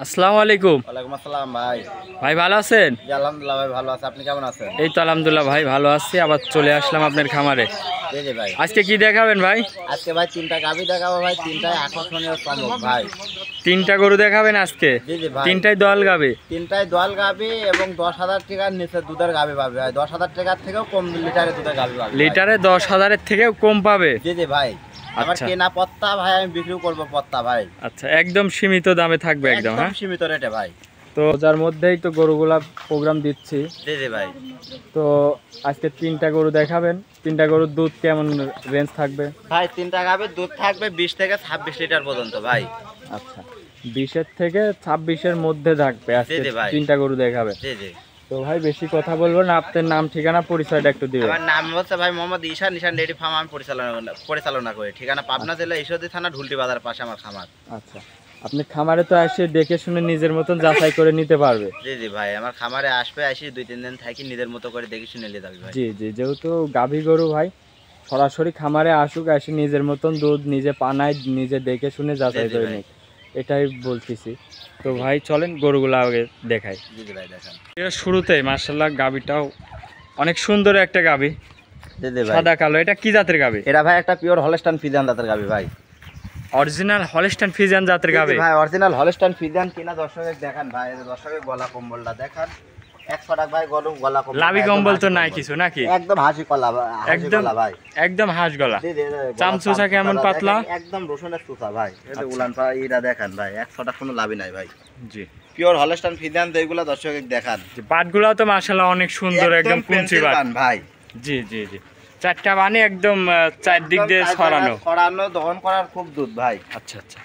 আসসালামু আলাইকুম। ওয়ালাইকুম আসসালাম ভাই। ভাই ভালো আছেন? জি আলহামদুলিল্লাহ ভাই ভালো আছি। আপনি কেমন আছেন? এই তো আলহামদুলিল্লাহ ভাই ভালো আছি। আবার চলে আসলাম আপনার খামারে। জি জি ভাই। আজকে কি দেখাবেন ভাই? আজকে ভাই তিনটা গাভী দেখাবো ভাই, তিনটাই আকর্ষণীয় চমক ভাই। তিনটা গরু দেখাবেন আজকে? জি জি ভাই। তিনটাই দোয়াল গাবে? তিনটাই দোয়াল গাভী এবং 10,000 টাকার নিচে দুধের গাভী পাবে ভাই। 10,000 টাকার থেকেও কম লিটারে দুধের গাভী পাবে। লিটারে 10,000-এর থেকেও কম পাবে? জি জি ভাই। আমার আচ্ছা। কেনা পত্তা ভাই, আমি বিক্রি করবো পত্তা ভাই। আচ্ছা, একদম সীমিত দামে থাকবে একদম? হ্যাঁ, সীমিত রেটে ভাই। তো যার মধ্যেই তো গরুগুলা প্রোগ্রাম দিচ্ছি। জি জি ভাই। তো আজকে তিনটা গরু দেখাবেন। তিনটা গরুর দুধ কেমন রেঞ্জ থাকবে ভাই? তিনটা গাভীর দুধ থাকবে 20 থেকে 26 লিটার পর্যন্ত ভাই। আচ্ছা, 20-এর থেকে 26-এর মধ্যে থাকবে আজকে তিনটা গরু দেখাবে। জি জি। তো ভাই বেশি কথা বলবো না, আপনার নাম ঠিকানা পরিচয়টা একটু দিবেন। আমার নাম হচ্ছে ভাই মোহাম্মদ ঈশান ডেইরি ফার্ম। আমি পরিচালনা করি। ঠিকানা পাবনা জেলা ঈশ্বরদী থানা ঢুলটি বাজার পাশে আমার খামার। আচ্ছা, আপনি খামারে তো এসে দেখে শুনে নিজের মতন যাচাই করে নিতে পারবে? জি জি ভাই, আমার খামারে আসবে, আসি 2-3 দিন থাকি, নিজের মতো করে দেখে শুনে নিয়ে যাবে ভাই। জি জি, যেহেতু গাভী গরু ভাই, সরাসরি খামারে আসুক, এসে নিজের মতন দুধ নিজে পানায় নিজে দেখে শুনে যাচাই করে নিক, এটাই বলতেছি। তো ভাই চলেন গরুগুলো আগে দেখাই। জি জি ভাই দেখান। এর শুরুতেই মাশাআল্লাহ গাভীটাও অনেক সুন্দর একটা গাভী, জি জি ভাই। সাদা কালো। এটা কি জাতের গাভী? এটা ভাই একটা পিওর হলস্টাইন ফ্রিজিয়ান জাতের গাভী ভাই। অরিজিনাল হলস্টাইন ফ্রিজিয়ান জাতের গাভী ভাই, অরিজিনাল হলস্টাইন ফ্রিজিয়ান। কিনা দর্শকের দেখান ভাই, দর্শকের গলা কম্বলটা দেখান। 100 ভাই গলা কম্বল। লাভি কম্বল তো নাই কিছু নাকি? একদম হাসি কলা ভাই। একদম হাঁস গলা। জি জি। চামচুসা কেমন পাতলা? একদম রসুনের চুষা ভাই। এটা উলান পাড়া ইরা দেখান ভাই, 100 কোনো লাভই নাই ভাই। জি, পিওর হলস্টাইন ফ্রিজিয়ান এইগুলা দর্শকের দেখান। বাটগুলাও তো মাশাআল্লাহ অনেক সুন্দর, একদম কুঞ্চি বাট ভাই। জি জি জি, চারটা বানি একদম চারদিক দিয়ে ছড়ানো দহন করার খুব দুধ ভাই। আচ্ছা আচ্ছা,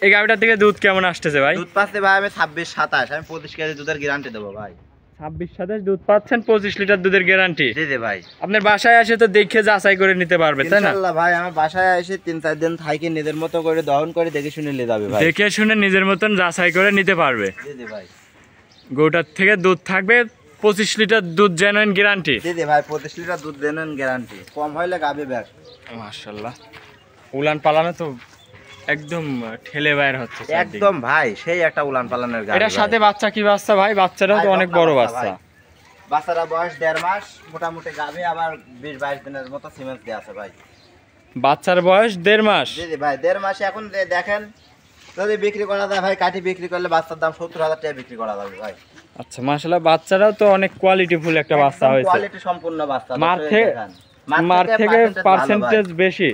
এই গাভিটার থেকে দুধ কেমন আসতেছে ভাই? দুধ পাচ্ছে ভাই আমি 26-27, আমি 25 কেজি দুধের গ্যারান্টি দেবো ভাই। 26-27 দুধ পাচ্ছেন, 25 লিটার দুধের গ্যারান্টি? জি জি ভাই। আপনার বাসায় আসে তো দেখে যাচাই করে নিতে পারবে, তাই না? ইনশাআল্লাহ ভাই, আমার বাসায় এসে 3-4 দিন থাকি, নিজের মতো করে দহন করে দেখে শুনে নিয়ে যাবে ভাই। দেখে শুনে নিজের মতন যাচাই করে নিতে পারবে। জি জি ভাই। গরুটার থেকে দুধ থাকবে 25 লিটার দুধ জেনুইন গ্যারান্টি? জি জি ভাই, 25 লিটার দুধ জেনুইন গ্যারান্টি। কম হইলে গাবে ব্যাগ। মাশাআল্লাহ, উলান পালানো তো একদম ঠেলে বাইর হচ্ছে একদম ভাই, সেই একটা উলান পালানের গাবে। এটার সাথে বাচ্চা কি বাচ্চা ভাই? বাচ্চাটাও তো অনেক বড় বাচ্চা। বাচ্চারা বয়স 1.5 মাস মোটামুটি গাবে, আবার 20-22 দিনের মতো সিমেন্স দিয়ে আছে ভাই। বাচ্চার বয়স 1.5 মাস? জি জি ভাই, 1.5 মাস। এখন দেখেন, যদি বিক্রি করা যায় ভাই, কাটি বিক্রি করলে বাচ্চার দাম 70,000 টাকা বিক্রি করা যাবে ভাই। আচ্ছা, মাশাআল্লাহ বাচ্চাটাও তো অনেক কোয়ালিটিফুল একটা বাচ্চা হয়েছে। কোয়ালিটি সম্পূর্ণ বাচ্চা। মার থেকে পার্সেন্টেজ বেশি।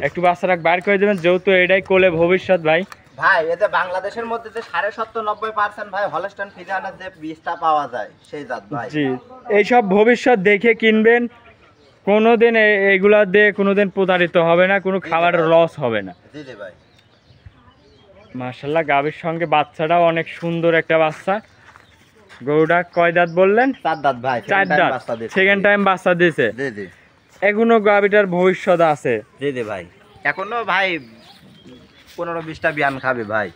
একটু বাচ্চারা বাইর করে দিবেন, যেহেতু এটাই কোলে ভবিষ্যৎ ভাই। ভাই এতে বাংলাদেশের মধ্যে যে 70-90% ভাই হলস্টাইন ফ্রিজিয়ানের যে বীজটা পাওয়া যায় সেই জাত ভাই। জি, এইসব ভবিষ্যৎ দেখে কিনবেন, কোনোদিন এইগুলা দিয়ে কোনোদিন প্রতারিত হবে না, কোনো খাবারের লস হবে না। জি জি ভাই। মাশাআল্লাহ গাভীর সঙ্গে বাচ্চাটাও অনেক সুন্দর একটা বাচ্চা। গরুটা কয় দাঁত বললেন? 4 দাঁত ভাই। 4 দাঁত, সেকেন্ড টাইম বাচ্চা দিয়েছে। জি জি। এখনো গাভীটার ভবিষ্যৎ আছে? জি জি ভাই, এখনো ভাই 15-20টা বিয়ান খাবে ভাই।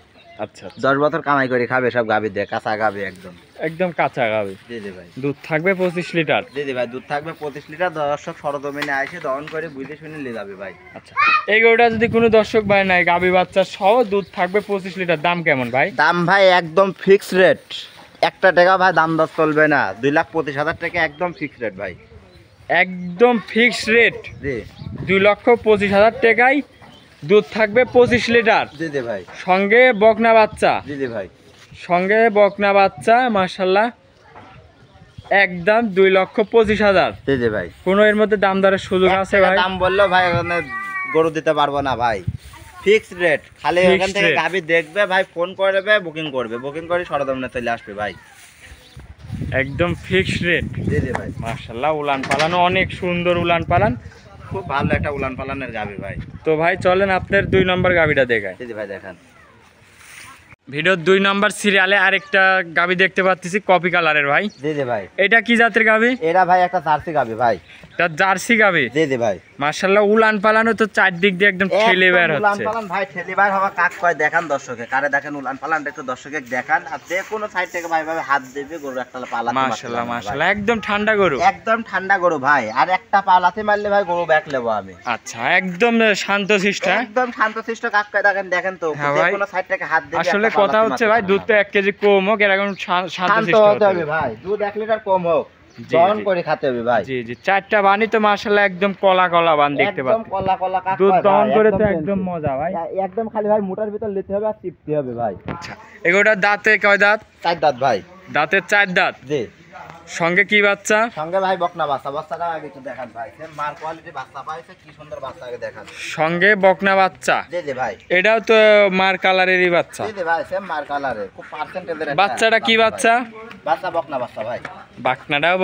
আচ্ছা, 10 বছর কামাই করে খাবে সব গাভী দিয়ে, কাঁচা গাভী একদম। একদম কাঁচা গাভী। জি জি ভাই। দুধ থাকবে 25 লিটার? জি জি ভাই, দুধ থাকবে 25 লিটার। দর্শক সরজমিনে এসে দহন করে বুঝে শুনে নিয়ে যাবে ভাই। আচ্ছা, এই গরুটা যদি কোনো দর্শক ভাই নাই, গাভী বাচ্চা সহ দুধ থাকবে 25 লিটার, দাম কেমন ভাই? দাম ভাই একদম ফিক্সড রেট। 1 টাকা ভাই দাম দর চলবে না। 2,25,000 টাকা একদম ফিক্সড রেট ভাই। একদম ফিক্সড রেট? জি। 2,25,000 টাকায় দুধ থাকবে 25 লিটার? জি জি ভাই। সঙ্গে বকনা বাচ্চা? জি জি ভাই। সঙ্গে বকনা বাচ্চা, মাশাআল্লাহ একদম 2,25,000। জি জি ভাই। কোনো এর মধ্যে দাম দরের সুযোগ আছে ভাই? দাম বললো ভাই ওখানে গরু দিতে পারবো না ভাই, ফিক্সড রেট। খালি ওখান থেকে গাভী দেখবে ভাই, ফোন করবে, বুকিং করবে, বুকিং করে সরজমিনে চলে আসবে ভাই। একদম ফিক্সড রেট? জি জি ভাই। মাশাআল্লাহ উলান পালানো অনেক সুন্দর, উলান পালান খুব ভালো একটা উলান পালানের গাভী ভাই। তো ভাই চলেন আপনার 2 নম্বর গাভীটা দেখাই। জি জি ভাই দেখান। ভিডিওর 2 নম্বর সিরিয়ালে আরেকটা গাভী দেখতে পাচ্ছি, কপি কালারের ভাই। জি জি ভাই। এটা কি জাতের গাভী? এটা ভাই একটা জার্সি গাভী ভাই। এটা জার্সি গাভী? জি জি ভাই। মাশাআল্লাহ উলান পালানো তো চারদিক দিয়ে একদম ঠেলে বের হচ্ছে। উলান পালান ভাই, ঠেলে বের হওয়া কাক কয় দেখান দর্শকে, কারে দেখেন উলান পালানটা একটু দর্শকে দেখান। আর যে কোনো সাইড থেকে ভাই ভাবে হাত দেবে গরু একটা পালাতে। মাশাআল্লাহ মাশাআল্লাহ একদম ঠান্ডা গরু। একদম ঠান্ডা গরু ভাই, আর একটা পালাতে মারলে ভাই গরু ব্যাক নেবো আমি। আচ্ছা, একদম শান্তশিষ্ট। একদম শান্তশিষ্ট কাক কয় দেখেন তো, যে কোনো সাইড থেকে হাত দেবে। আসলে কথা হচ্ছে ভাই দুধ তো 1 কেজি কম হোক, এরকম শান্তশিষ্ট হতে হবে ভাই। দুধ 1 লিটার কম হোক, জি, দহন জি। করে খেতে হবে ভাই। জি জি, 4টা বানি তো মাশাআল্লাহ একদম কলা কলা বান দেখতে একদম পাচ্ছেন। কলা কলা কাজ দুধ হয় দহন ভাই, করে তো একদম একদম পেন্সিল। মজা ভাই। একদম খালি ভাই মোটার ভিতর নিতে হবে আর চিপতে হবে ভাই। আচ্ছা, এগুলোর দাঁতে কয় দাঁত? 4 দাঁত ভাই। দাঁতের 4 দাঁত। জি। সঙ্গে কি বাচ্চা? সঙ্গে ভাই বকনা বাচ্চা। বাচ্চাটা আগে একটু দেখান ভাই। সেম মার কোয়ালিটি বাচ্চা পাইছে, কি সুন্দর বাচ্চা আগে দেখান। সঙ্গে বকনা বাচ্চা। জি জি ভাই। এটাও তো মার কালারেরই বাচ্চা। জি জি ভাই, সেম মার কালারে, খুব পার্সেন্টেজের একটা বাচ্চাটা কি বাচ্চা? বাচ্চা বকনা বাচ্চা ভাই। বাকনাটাও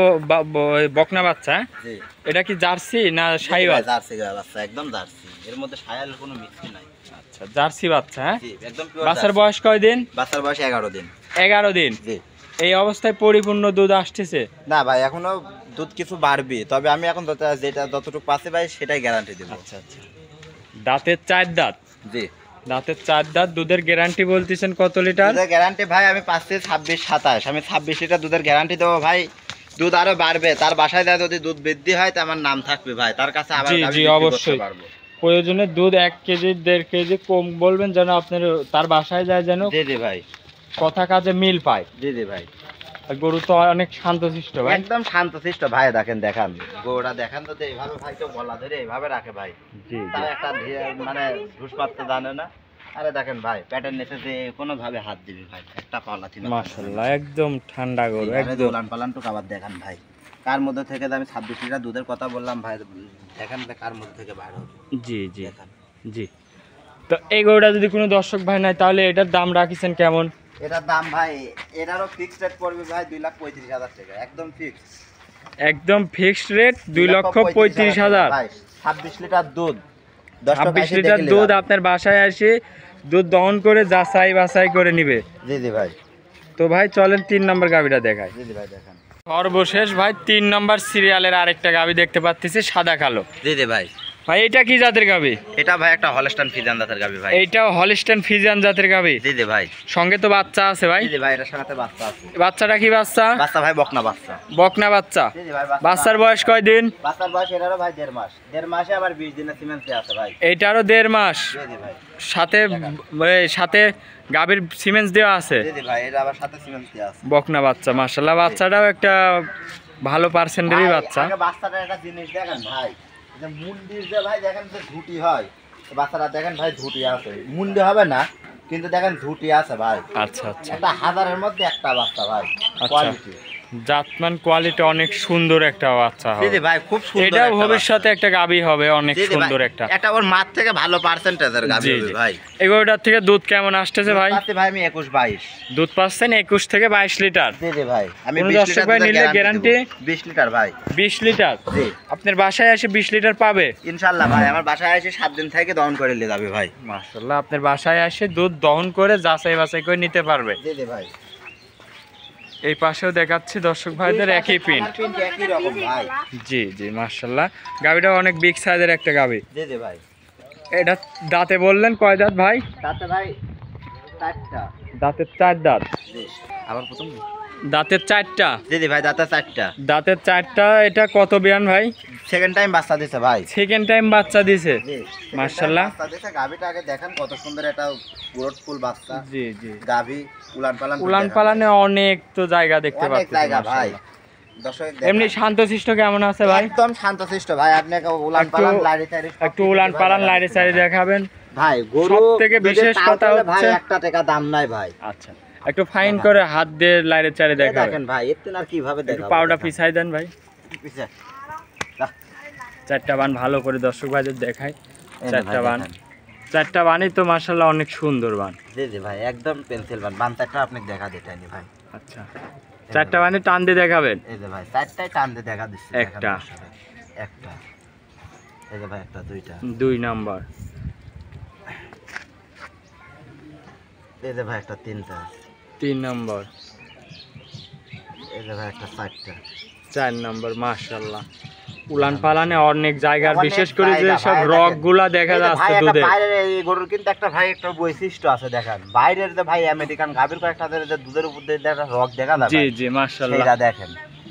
বকনা বাচ্চা। জি। এটা কি জার্সি না জি শাহিওয়াল? ভাই, জার্সি গাই বাচ্চা, একদম জার্সি। এর মধ্যে শায়ালের কোনো মিক্সি নাই। আচ্ছা, জার্সি বাচ্চা। হ্যাঁ, জি, একদম পিওর। বাচ্চার বয়স কয় দিন? বাচ্চার বয়স 11 দিন। 11 দিন। জি। এই অবস্থায় পরিপূর্ণ দুধ আসতেছে? না ভাই, এখনো দুধ কিছু বাড়বে, তবে আমি এখন যেটা যতটুকু পাচ্ছি ভাই সেটাই গ্যারান্টি দেব। আচ্ছা আচ্ছা। দাঁতের 4 দাঁত। জি। দাঁতের 4 দাঁত, দুধের গ্যারান্টি বলতেছেন কত লিটার? দুধের গ্যারান্টি ভাই আমি পাচ্ছি 26-27। আমি 26 লিটার দুধের গ্যারান্টি দেবো ভাই। দুধ আরো বাড়বে, তার বাসায় যায় যদি দুধ বৃদ্ধি হয় তো আমার নাম থাকবে ভাই, তার কাছে আবার জি আমি জি, বিক্রি করতে অবশ্যই। পারবো। প্রয়োজনে দুধ 1 কেজি 1.5 কেজি কম বলবেন, যেন আপনার তার বাসায় যায় যেন জি জি ভাই। কথা কাজে মিল পায়। জি জি ভাই। আর গরু তো অনেক শান্তশিষ্ট ভাই। একদম শান্তশিষ্ট ভাই। দেখেন দেখান গরুটা, দেখান তো এইভাবে ভাই, কেউ গলা ধরে এইভাবে রাখে ভাই। জি জি। তার একটা মানে ঘুষ পাততে জানে না। আরে দেখেন ভাই, প্যাটের নিচে যে কোনো ভাবে হাত দিবি ভাই, একটা পালাতি না। মাশাআল্লাহ, একদম ঠান্ডা গরু একদম। উলান পালানটুকু আবার দেখান ভাই, কার মধ্যে থেকে আমি 26 লিটার দুধের কথা বললাম ভাই, দেখেন কার মধ্যে থেকে বাইরে হবে। জি জি দেখান। জি। তো এই গরুটা যদি কোনো দর্শক ভাই নাই, তাহলে এটার দাম রাখিছেন কেমন? এটার দাম ভাই, এটারও ফিক্সড রেট পড়বে ভাই 2,35,000 টাকা, একদম ফিক্সড। একদম ফিক্সড রেট 2,35,000। ভাই 26 লিটার দুধ, 26 লিটার দুধ আপনার বাসায় আসে দুধ দহন করে যাচাই বাছাই করে নিবে। জি জি ভাই। তো ভাই চলেন 3 নম্বর গাবিটা দেখাই। জি জি ভাই দেখান। সর্বশেষ ভাই 3 নম্বর সিরিয়ালের আরেকটা গাবি দেখতে পাচ্ছি, সাদা কালো। জি জি ভাই। ভাই এটা কি জাতের গাবি? এটা ভাই একটা হলস্টাইন ফ্রিজিয়ান জাতের গাবি ভাই। এইটাও হলিস্টাইন ফ্রিজিয়ান জাতের গাবি। জি জি ভাই। সঙ্গে তো বাচ্চা আছে ভাই। জি জি ভাই, এটার সাথে বাচ্চা আছে। বাচ্চাটা কি বাচ্চা? বাচ্চা ভাই বকনা বাচ্চা। বকনা বাচ্চা। জি জি ভাই। বাচ্চার বয়স কয় দিন? বাচ্চার বয়স এটারও ভাই 1.5 মাস। 1.5 মাসে আবার 20 দিনের সিমেন্স আছে ভাই। এইটারও 1.5 মাস। জি জি ভাই। সাথে গাবির সিমেন্স দেওয়া আছে। জি জি ভাই, এটা আবার সাথে সিমেন্স আছে। বকনা বাচ্চা, মাশাআল্লাহ। বাচ্চাটাও একটা ভালো পার্সেন্টেরই বাচ্চা। আগে বাচ্চাটার একটা জিনিস দেখেন ভাই, যে মুন্ডির যে ভাই দেখেন যে ঝুটি হয়, বাচ্চাটা দেখেন ভাই ঝুটি আছে, মুন্ডি হবে না কিন্তু দেখেন ঝুটি আছে ভাই। আচ্ছা আচ্ছা। একটা হাজারের মধ্যে একটা বাচ্চা ভাই। আচ্ছা। কোয়ালিটি জাতমান কোয়ালিটি অনেক সুন্দর একটা বাচ্চা জি হবে। জি ভাই, খুব সুন্দর। এটা একটা ভবিষ্যতে বাচ্চা। একটা গাবি হবে অনেক জি জি ভাই, সুন্দর একটা। একটা ওর মাঠ থেকে ভালো পার্সেন্টেজের গাবি জি হবে জি ভাই। এগুলোটার থেকে দুধ কেমন আসতেছে ভাই? পাচ্ছি ভাই আমি 21-22। দুধ পাচ্ছেন 21 থেকে 22 লিটার। জি জি ভাই, আমি কোনো 20 দর্শক লিটার ভাই দুধের নিলে গ্যারান্টি গ্যারান্টি? 20 লিটার ভাই। 20 লিটার জি আপনার বাসায় এসে 20 লিটার পাবে ইনশাআল্লাহ ভাই। আমার বাসায় এসে 7 দিন থেকে দহন করে নিয়ে যাবে ভাই। মাশাআল্লাহ, আপনার বাসায় এসে দুধ দহন করে যাচাই বাছাই করে নিতে পারবে। জি জি ভাই। এই পাশেও দেখাচ্ছি দর্শক ভাইদের একই প্রিন্ট। প্রিন্ট একই রকম ভাই। জি জি, মাশাআল্লাহ। গাবিটা অনেক বিগ সাইজের একটা গাবি। জি জি ভাই। এটা দাঁতে বললেন কয় দাঁত ভাই? তাতে ভাই 4টা। দাঁতের 4 দাঁত। জি। আবার প্রথম। দাঁতের 4টা। জি জি ভাই, দাঁতে 4টা। দাঁতের 4টা। এটা কত বিয়ান ভাই? সেকেন্ড টাইম বাচ্চা দিছে ভাই। সেকেন্ড টাইম বাচ্চা দিছে। জি। মাশাআল্লাহ। বাচ্চা দিছে, গাবিটা আগে দেখেন কত সুন্দর একটা গ্রোথফুল বাচ্চা। জি জি। গাবি উলান পালান উলান পালানে অনেক তো জায়গা দেখতে অনেক পাচ্ছি। জায়গা ভাই। দর্শক এমনি শান্তশিষ্ট কেমন আছে ভাই? একদম শান্তশিষ্ট ভাই। আপনি উলান পালান লাড়ি চাড়ি একটু উলান পালান লাইরে সাইরে দেখাবেন ভাই। গরু সবথেকে বিশেষ কথা ভাই হচ্ছে 1 টাকা দাম নাই ভাই। আচ্ছা, একটু ফাইন করে হাত দিয়ে লাইরে চারে দেখাবেন। দেখেন ভাই, এতে আর কিভাবে একটু দেখাবো। পাউডার পিছাই দেন ভাই। পিছে। 4টা বান ভালো করে দর্শক ভাইদের দেখাই। এই না ভাই, 4টা বান। দেখেন। 4টা বানই তো মাশাআল্লাহ অনেক সুন্দর বান। জি জি ভাই, একদম পেন্সিল বান। বানটাটা আপনি দেখা দিতেনি ভাই। আচ্ছা, 4টা বানই টান দিয়ে দেখাবেন। এই যে ভাই 4টাই টান দিয়ে দেখা দিচ্ছি। একটা। একটা। এই যে ভাই একটা, 2টা। 2 নাম্বার। এই যে ভাই একটা, 3টা। 3 নাম্বার। এই যে ভাই একটা, 4টা। 4 নাম্বার। মাশাআল্লাহ, উলান পালানে অনেক জায়গার, অনেক বিশেষ করে যে জায়গা সব ভাই, রক দেখেন। গুলা দেখা এই যে যাচ্ছে ভাই একটা দুধে। বাইরের এই গরুর কিন্তু একটা ভাই একটা বৈশিষ্ট্য আছে দেখেন। বাইরের যে ভাই আমেরিকান গাভীর কয়েকটা যে দুধের উপর দিয়ে একটা রক দেখা যায়। জি জি, মাশাআল্লাহ। সেটা দেখেন।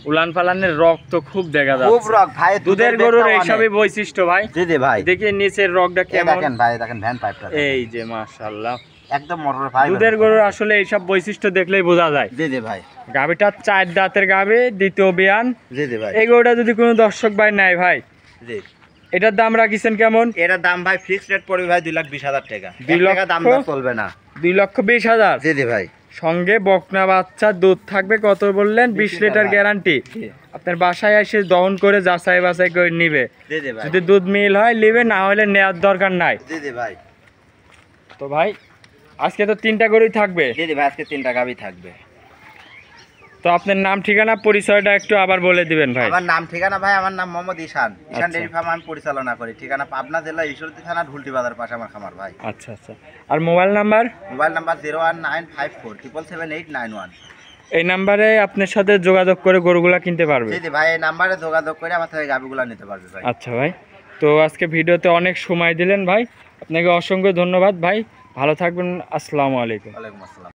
উলান পালানের রক তো খুব দেখা খুব যাচ্ছে। রক ভাই। দুধের গরুর বেগটা এইসবই অনেক। বৈশিষ্ট্য ভাই। জি জি ভাই। দেখি নিচের রকটা এই কেমন। দেখেন ভাই, দেখেন ভ্যান পাইপটা। এই যে মাশাআল্লাহ, একদম মোটর ভাই। দুধের গরুর আসলে এইসব বৈশিষ্ট্য দেখলেই বোঝা যায়। জি জি ভাই। গাভীটা 4 দাঁতের গাভী, দ্বিতীয় বিয়ান। জি জি ভাই। এই গরুটা যদি কোনো দর্শক ভাই নেয় ভাই, জি, এটার দাম রাখিছেন কেমন? এটার দাম ভাই ফিক্সড রেট পড়বে ভাই 2,20,000 টাকা। 2 1 টাকা দাম দর চলবে না। 2,20,000। জি জি ভাই। সঙ্গে বকনা বাচ্চা দুধ থাকবে কত বললেন? 20 লিটার গ্যারান্টি। জি আপনার বাসায় এসে দহন করে যাচাই বাছাই করে নিবে। জি জি ভাই। যদি দুধ মিল হয় নিবে, না হলে নেওয়ার দরকার নাই। জি জি ভাই। তো ভাই আজকে তো 3টা গরুই থাকবে। জি জি ভাই, আজকে 3টা গাভী থাকবে। তো আপনার নাম ঠিকানা পরিচয়টা একটু আবার বলে দিবেন ভাই। আমার নাম ঠিকানা ভাই, আমার নাম মোহাম্মদ ঈশান। ঈশান আচ্ছা। ডেইরি ফার্ম আমি পরিচালনা করি। ঠিকানা পাবনা জেলা ঈশ্বরদী থানা ঢুলটি বাজার পাশে আমার খামার ভাই। আচ্ছা আচ্ছা। আর মোবাইল নাম্বার? Mobile number 01954777891। এই নাম্বারে আপনার সাথে যোগাযোগ করে গরুগুলা কিনতে পারবে। জি জি ভাই, এই নাম্বারে যোগাযোগ করে আমার থেকে গাভীগুলো নিতে পারবে ভাই। আচ্ছা ভাই, তো আজকে ভিডিওতে অনেক সময় দিলেন ভাই, আপনাকে অসংখ্য ধন্যবাদ ভাই। ভালো থাকবেন। আসসালামু আলাইকুম। ওয়ালাইকুম আসসালাম।